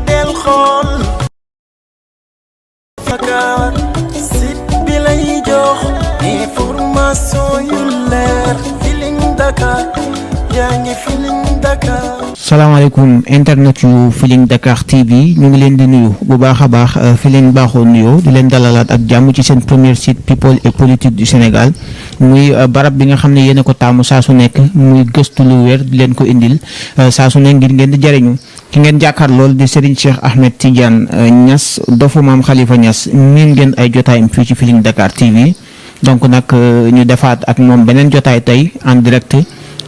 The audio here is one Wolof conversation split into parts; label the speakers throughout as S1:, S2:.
S1: del xool Dakar site bi lay jox information yu leer Feeling Dakar yaa ngi Feeling Dakar.
S2: salaamaaleykum internet yu Feeling Dakar TV ñu ngi leen di nuyu bu baax a baax fi leen baaxoo nuyoo di leen dalalaat ak jàmm ci seen premier site people et politique du Sénégal muy barab bi nga xam ne yéen a ko taamu saa su nekk muy gëstu lu wér di leen ko indil saa su nekk ngir ngeen di jariñu ki ngeen jàkkaar lool di Serigne Cheikh Ahmed Tidiane Niass dofu maam Khalifa Niass miin ngeen ay jotaayam fii ci Feeling Dakar TV donc nag ñu defaat ak moom beneen jotaay tey en direct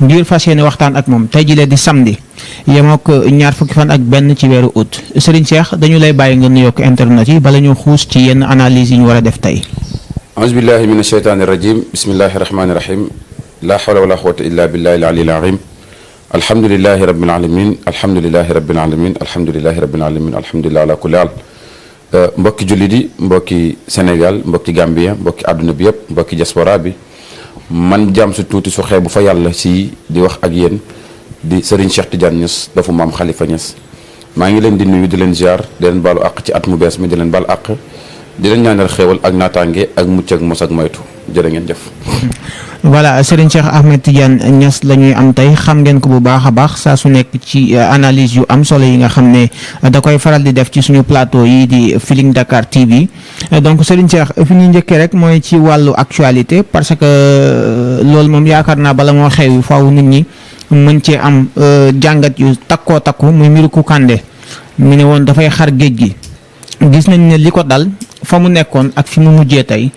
S2: ngir fas yéene waxtaan ak moom tey jii di samedi yemoo ko ñaar fukki fan ak benn ci weeru août Serigne Cheikh dañu lay bàyyi nga nuyoo ko internet yi bala ñu xuus ci yenn analyse yi ñu war a def tey.
S3: auzu billahi min asheytaani rajim bismillahi rahmaani rahim la hawla wala quwwata illa billahi al-aliyyil azim alhamdulillahi rabbil alamin alhamdulillahi rabbil alamin alhamdulillahi rabbil alamin alhamdulillahi ala kulli haal mbokki jullit yi mbokki Sénégal mbokki Gambia mbokki àdduna bi yëpp mbokki diaspora bi man jaam su tuuti su xeebu fa yàlla si di wax ak yéen di Serigne Cheikh Tidiane Niass dafa maam Khalifa Niass maa ngi leen di nuyu di leen ziar di leen baalu àq ci at mu bees mi di leen baal àq di leen ñaanal xéewal ak naataange ak mucc ak mos ak moytu jërë ngeen jëf.
S2: voilà Serigne Cheikh Ahmed Tidiane Niass la ñuy am tey xam ngeen ko bu baax a baax saa su nekk ci analyse yu am solo yi nga xam ne da koy faral di def ci suñu plateau yi di Feeling Dakar TV donc Serigne Cheikh fi ñu njëkkee rek mooy ci wàllu actualité parce que loolu moom yaakaar naa bala moo xew faaw nit ñi mën cee am jàngat yu takkoo takku muy mbiru Kounkandé mu ne woon dafay xar géej gi gis nañ ne li ko dal fa mu nekkoon ak fi mu mujjee tey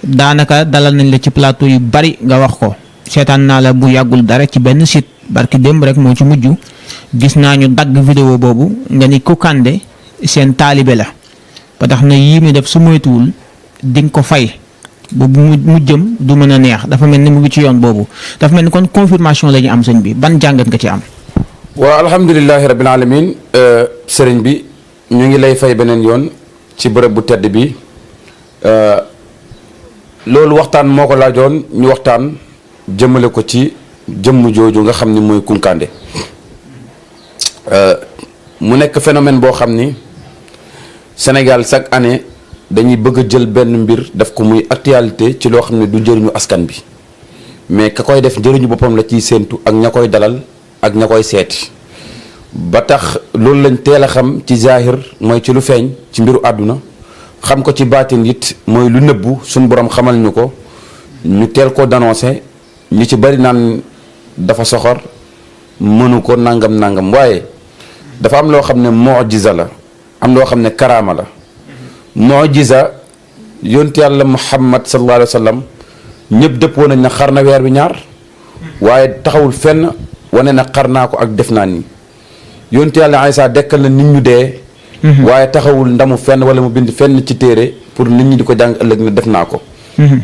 S2: daanaka dalal nañ la ci plateau yu bari nga wax ko seetaan naa la bu yàggul dara ci benn site barki démb rek moo ci mujj gis naa ñu dagg vidéo boobu nga ni Kounkandé seen taalibe la ba tax na yii mi def su moytuwul di nga ko fay ba bu mu jëm du mën a neex dafa mel ni mu ngi ci yoon boobu dafa mel ni kon confirmation la ñu am sëñ bi ban jàngat nga ci am.
S3: waaw alhamdulilahi rabbil alamin sëriñ bi ñu ngi lay fay beneen yoon ci bërëb bu tedd bi loolu waxtaan moo ko laajoon ñu waxtaan jëmale ko ci jëmm jooju nga xam ni mooy Kounkandé mu nekk phénomène boo xam ni Sénégal chaque année dañuy bëgg a jël benn mbir def ko muy actualité ci loo xam ne du njëriñu askan bi mais ka koy def njëriñu boppam la ciy séentu ak ña koy dalal ak ña koy seeti ba tax loolu lañ teel a xam ci zahir mooy ci lu feeñ ci mbiru àdduna xam ko ci baatin it mooy lu nëbbu suñ borom xamal ñu ko ñu teel ko d'annoncer ñu ci bari naan dafa soxor mënu ko nangam waaye dafa am loo xam ne mu'jiza la am loo xam ne karaama la mu'jiza yonent yàlla Muhammad sallallahu alayhi wa sallam ñëpp dëppoo nañ na xar na weer bi ñaar waaye taxawul fenn wane na xar naa ko ak def naa nii yonent yàlla Aysa dekkal na nit ñu dee waaye taxawul ndamu fenn wala mu bind fenn ci téere pour nit ñi di ko jàng ëllëg na def naa ko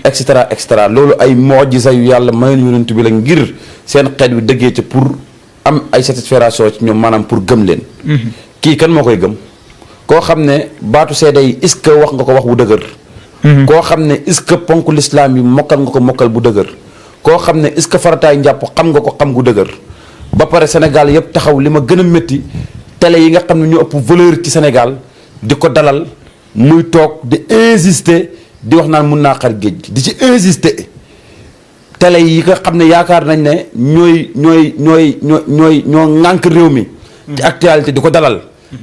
S3: et cetera loolu ay mu'jiza yu yàlla mayoon yonent bi la ngir seen xeet wi dëggee ci pour am ay satisfaction ci ñoom maanaam pour gëm leen kii kan moo koy gëm koo xam ne baatu seede yi est-ce que wax nga ko wax bu dëgër koo xam ne est-ce que ponk l'islam yi mokkal nga ko mokkal bu dëgër koo xam ne est-ce que farataay njàpp xam nga ko xam gu dëgër ba pare Sénégal yëpp taxaw li ma gën a métti télé yi nga xam ne ñoo ëpp valeur ci Sénégal di ko dalal muy toog di insister di wax naan mun naa xar géej gi di ci insister télé yi nga xam ne yaakaar nañ ne ñoo ŋànk réew mi ci actualité di ko dalal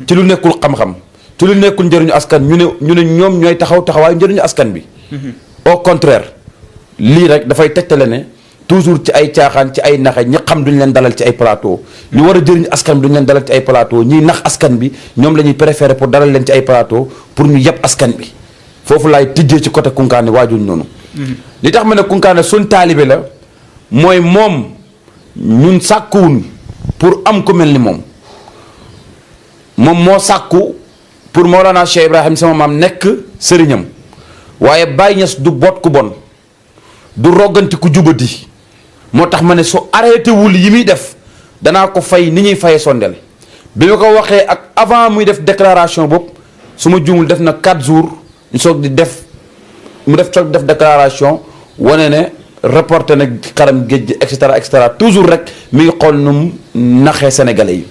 S3: ci lu nekkul xam-xam ci lu nekkul njëriñu askan ñu ne ñoom ñooy taxawaayu njëriñu askan bi au contraire lii rek dafay tegtale ne toujours ci ay caaxaan ci ay naxe ñi xam duñ leen dalal ci ay plateau ñu war a jëriñ askan bi duñ leen dalal ci ay plateau ñiy nax askan bi ñoom la ñuy préféré pour dalal leen ci ay plateau pour ñu yeb askan bi foofu laay tijjee ci côté Kounkandé waajuñ noonu li tax ma ne Kounkandé suñ taalibe la mooy moom ñun sàkkuwuñ pour am ku mel ni moom moo sàkku pour Mawlana Cheikh Ibrahim sama maam nekk sëriñam waaye Baye Niass du boot ku bon du rogganti ku jubadi moo tax ma ne su arrêté wul yi muy def danaa ko fay ni ñuy fayee sondel bi ma ko waxee ak avant muy def déclaration boobu su ma juumul def na 4 jours ñu soog di def déclaration wane ne reporté na xaram géej gi et cetera toujours rek mi ngi xool nu mu naxee sénégalais yi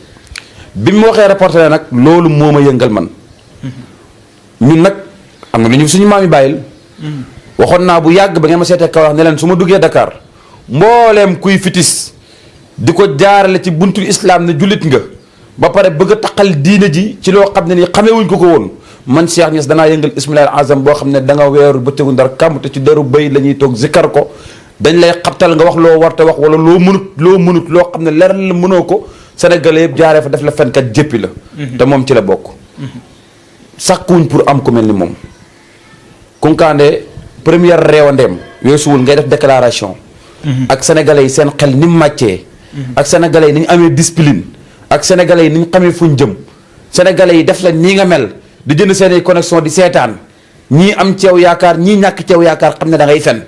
S3: bi mu waxee reporter nag loolu moo ma yëngal man ñun nag am na lu ñu suñu maam yi bàyyil waxoon naa bu yàgg ba ngeen ma seetee kaw wax ne leen su ma duggee Dakar mbooleem kuy fitis di ko jaarale ci buntu islam ne jullit nga ba pare bëgg a taqal diine ji ci loo xam ne nii xamee wuñ ko woon man Cheikh Niass danaa yëngal ismilal azam boo xam ne da nga weeru ba tegu ndar kàmm te ci deru bëy la ñuy toog zikkar ko dañ lay xabtal nga wax loo war te wax wala loo mënut loo xam ne leer la mënoo ko Sénégalais yëpp jaaree fa def la fenkat jéppi la te moom ci la bokk sàkkuwuñ pour am ku mel ni moom Kounkandé première réewandeem weesuwul ngay def déclaration ak sénégalais yi seen xel ni mu màccee ak sénégalais yi ni ñu amee discipline ak sénégalais yi ni ñu xamee fuñ jëm sénégalais yi def la nii nga mel di jënd seen i connexion di seetaan ñii am ceew yaakaar ñii ñàkk ceew yaakaar xam ne da ngay fen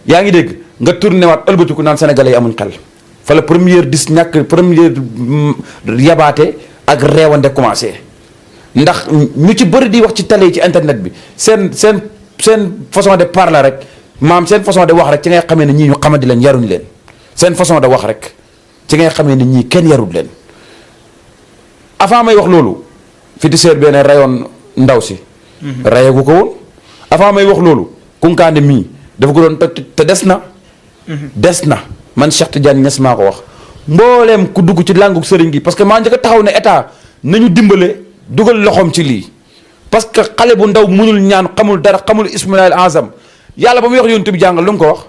S3: yaa ngi dégg nga tourné waat ëlbatiku naan sénégalais yi amuñ xel fa la première yabaate ak réewande commencé ndax ñu ci bëri di wax ci télé yi ci internet bi seen façon de parler rek maam seen façon de wax rek ci ngay xamee ne ñii ñu xamadi leen yaruñ leen seen façon de wax rek ci ngay xamee ne ñii kenn yarul leen avant may wax loolu féticheur benn rayoon ndaw si rayagu ko woon avant may wax loolu Kounkandé mii dafa ko doon te des na man Cheikh Tidiane Niass maa ko wax mbooleem ku dugg ci làngu sëriñ gi parce que maa njëkk a taxaw ne état nañu dimbale dugal loxoom ci lii parce que xale bu ndaw mënul ñaan xamul dara xamul ismilal azam yàlla ba muy wax yonent bi jàngal lu mu ko wax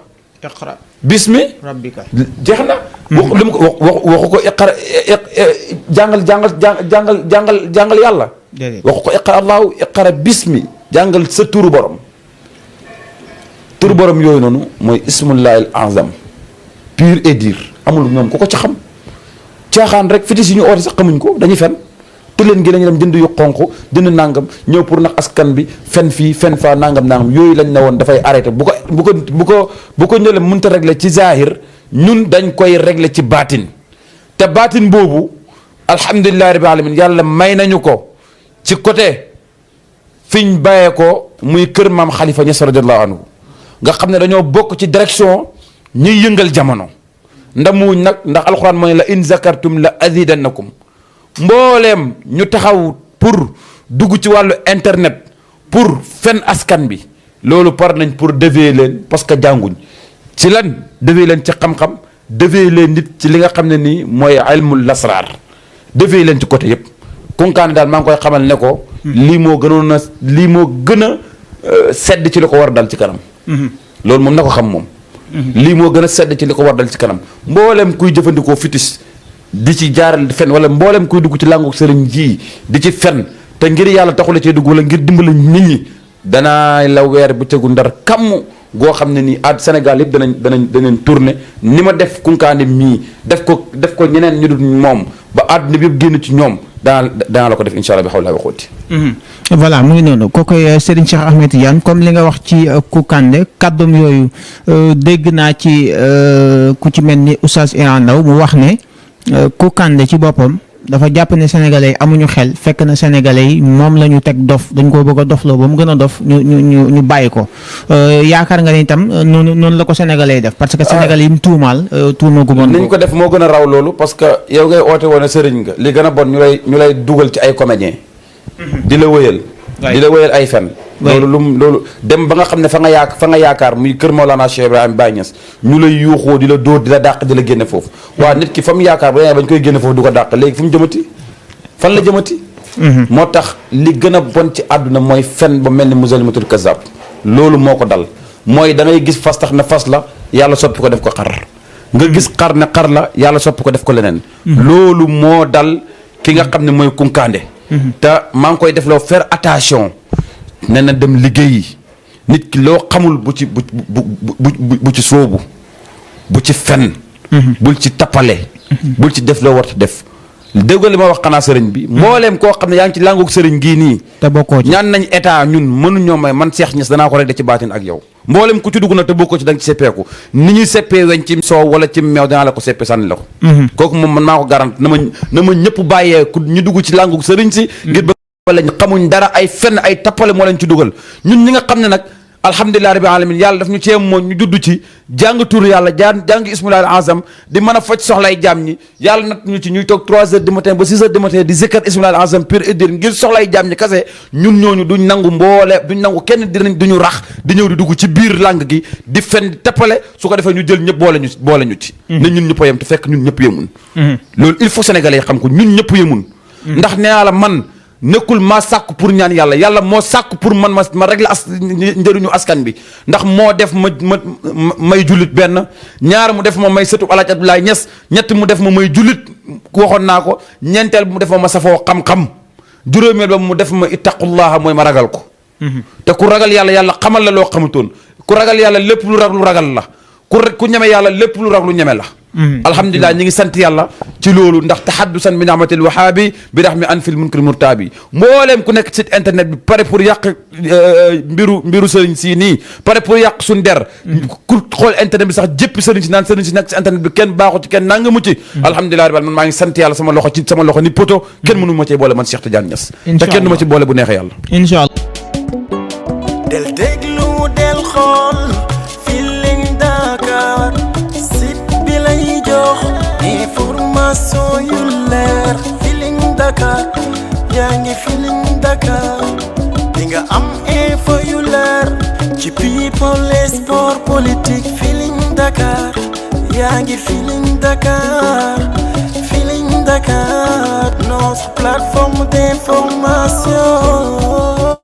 S2: iqra
S3: bismi
S2: rabbika
S3: jeex na lu mu ko waxu ko iqra jàngal yàlla waxu ko iqra allahu iqra bismi jàngal sa turu borom yooyu noonu mooy ismillahil azam pur et dur amul ñoom ku ko ci xam caaxaan rek fitis yi ñu oote sax xamuñ ko dañuy fen te leen gi lañu dem jënd yu xonq jënd nangam ñëw pour nax askan bi fen fii fen faa nangam yooyu lañ ne woon dafay arrêté bu ko ñële mënta régler ci zahir ñun dañ koy régler ci baatin te baatin boobu alhamdulillahi rabbil alamin yàlla may nañu ko ci côté fiñ bàyyee ko muy kër maam Khalifa Niass radiyallahu anhu nga xam ne dañoo bokk ci direction ñuy yëngal jamono ndamuñ nag ndax alxuraan mooy la in zakartum la azidannakum mbooleem ñu taxaw pour dugg ci wàllu internet pour fen askan bi loolu par nañ pour dévier leen parce que jànguñ ci lan dévier leen ci xam-xam dévier leen nit ci li nga xam ne nii mooy ilmul lasraar dévier leen ci côté yëpp Kounkandé daal maa ngi koy xamal ne ko lii moo gën a sedd ci li ko war dal ci kanam loolu moom na ko xam moom lii moo gën a sedd ci li ko war dal ci kanam mboolem kuy jëfandikoo fitis di ci jaaral fen wala mboolem kuy dugg ci làngu sëriñ ji di ci fen te ngir yàlla taxula cee dugg wala ngir dimbali nit ñi danaa la weer bu tegu ndar kamm goo xam ne nii Sénégal yëpp danañ tourné ni ma def Kounkandé mii def ko ñeneen ñu dul moom ba àdduna bi yëpp génn ci ñoom danaa la ko def incha allah bi xaw laa waxooti
S2: voilà mu ngi noonu kookoy Serigne Cheikh Ahmed Tidiane comme li nga wax ci Kounkandé kàddum yooyu dégg naa ci ku ci mel ni Oustaz Iran Ndaw mu wax ne Kounkandé ci boppam dafa jàpp ne sénégalais yi amuñu xel fekk na sénégalais yi moom la ñu teg dof dañ koo bëgg a dofloo ba mu gën a dof ñu bàyyi ko yaakaar nga ni itam noonu la ko sénégalais yi def parce que sénégalais yi mu tuumaal tuuma gu bon
S3: ni ñu ko def moo gën a raw loolu parce que yow ngay oote woon a sëriñ nga li gën a bon ñu lay dugal ci ay comédien di la wëyal ay fen loolu dem ba nga xam ne fa nga yaakaar muy kër Mawlana Cheikh Ibrahima Baye Niass ñu lay yuuxoo di la dóor di la dàq di la génne foofu waaw nit ki fa mu yaakaar ba bañ koy génne foofu du ko dàq léegi fu mu jëmati fan la jëmati moo tax li gën a bon ci àdduna mooy fen ba mel ni Musaylimatul Kazzab loolu moo ko dal mooy da ngay gis fas tax ne fas la yàlla soppi ko def ko xar nga gis xar ne xar la yàlla soppi ko def ko leneen loolu moo dal ki nga xam ne mooy Kounkandé te maa ngi koy def loo faire attention ne na dem liggéeyi nit ki loo xamul bu ci sóobu bu ci fen bul ci tappale bul ci def loo war a def dégg li ma wax xanaa sëriñ bi mbooleem koo xam ne yaa ngi ci làngoog sëriñ gii nii
S2: te bokkoo ci
S3: ñaan nañ état ñun mënuñoo may man Cheikh Niass danaa ko rek de ci baatin ak yow mbooleem ku ci dugg nag te bokkoo ci da nga ci seppeeku ni ñuy seppee weñ ci soow wala ci meew danaa la ko seppe sànni la ko kooku moom man maa ko garant na ma ñëpp bàyyee ku ñu dugg ci làngoog sëriñ si ngir lañ xamuñ dara ay fenn ay tappale moo leen ci dugal ñun ñi nga xam ne nag alhamdulilah rabbil alamin yàlla daf ñu cee moom ñu judd ci jàng tur yàlla jàng ismulaal azam di mën a faj soxlay jaam ñi yàlla nat ñu ci ñuy toog 3 heures du matin ba 6 heures du matin di zikkar ismulaal azam pur et dur ngir soxlay jaam ñi kase ñun ñooñu duñ nangu kenn duñu rax di ñëw di dugg ci biir langue gi di fen di tappale su ko defee ñu jël ñëpp boole ñu ci ne ñun ñëpp a yem te fekk ñun ñëpp yemun loolu il faut sénégalais yi xam ko ñun ñëpp yemun ndax nee naa la man nekkul maa sàkku pour ñaan yàlla moo sàkku pour man ma régler njëriñu askan bi ndax moo def ma may jullit benn ñaar mu def ma may sëtu Alaaji Abdoulaye Niass ñett mu def ma may jullit waxoon naa ko ñeenteel mu def ma safoo xam-xam juróomeel ba mu def ma ittaqullaha mooy ma ragal ko te ku ragal yàlla xamal la loo xamutoon ku ragal yàlla lépp lu ragal la ku ñeme yàlla lépp lu raglu ñeme la alhamdulilah ñi ngi sant yàlla ci loolu ndax tahaddusan bi ni'matil wahaabi bi rahmi an fil munkar murtaabi mbooleem ku nekk ci internet bi pare pour yàq mbiru sëriñ si nii pare pour yàq suñ der ku xool internet bi sax jëppi sëriñ si naan sëriñ si nekk ci internet bi kenn baaxu ci kenn nanga mu ci alhamdulilah rabbil man maa ngi sant yàlla sama loxo ni poto kenn mënu ma cee boole man Cheikh Tidiane Niass te kenn du ma ci boole bu neexee yàlla
S2: inshallah
S1: del déglu del xool Feeling Dakar site bi lay jox information yu leer Feeling Dakar yaa ngi Feeling Dakar di nga am info yu leer ci people et sport politique Feeling Dakar yaa ngi Feeling Dakar Feeling Dakar notre plateforme d'information